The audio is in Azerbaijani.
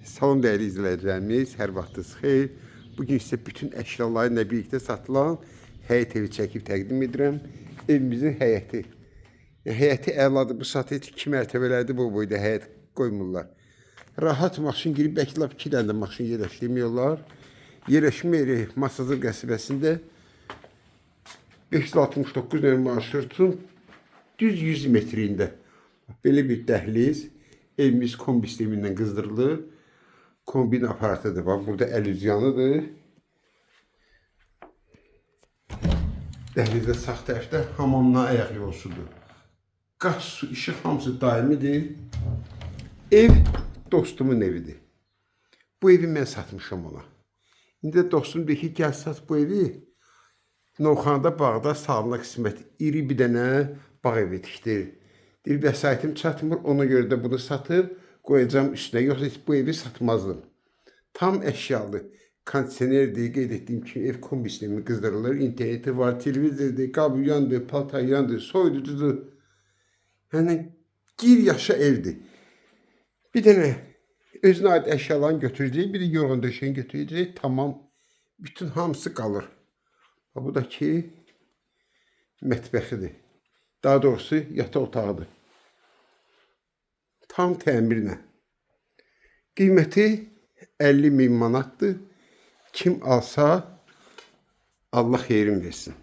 Salam değerli izleyicilerimiz, hər vaxtınız xeyir. Bugün sizə bütün əşyalarla birlikdə satılan həyət evi çəkib təqdim edirəm. Evimizin həyəti. Həyəti əladır, bu satı 2 mərtəbələrdir, bu boyda həyət qoymurlar. Rahat maşın girib, bəlkə lap 2 dənə də maşın yerləşdirmiyorlar. Yerləşmə yeri Masazır qəsəbəsində 569 nömrə marşrutun düz 100 metrində. Belə bir dəhliz. Evimiz kombi sistemindən qızdırılır. Kombin aparatıdır. Bak burada ellüzyanıdır. Dəhlizdə sağ tərəfdə hamamla ayaq yolsudur. Qaz, su, işıq hamısı daimidir. Ev dostumun evidir. Bu evi mən satmışam ona. İndi də dostum deyir ki, gəl sat bu evi. Novxanada bağda sağlıq qismət iri bir dənə bağ evi tikdir. Deyir, vəsaitim çatmır, ona görə də bunu satıb qoyacağım üstünə. Yoxsa bu evi satmazdım. Tam əşyalı. Kondisionerdir, qeyd etdiyim kimi ev kombi sistemi qızdırılır. İnterneti var, televizordur, qabı yandır, paltay yandır, soyuducudur. Yəni, gir yaşa evdir. Bir dənə özünə aid əşyalarını götürəcək, bir də yorğan döşəyin götürəcək, tamam. Bütün hamısı qalır. Bu da ki, mətbəxidir. Daha doğrusu yataq otağıdır. Tam təmirlə. Qiyməti 50.000 manatdır. Kim alsa Allah xeyrin versin.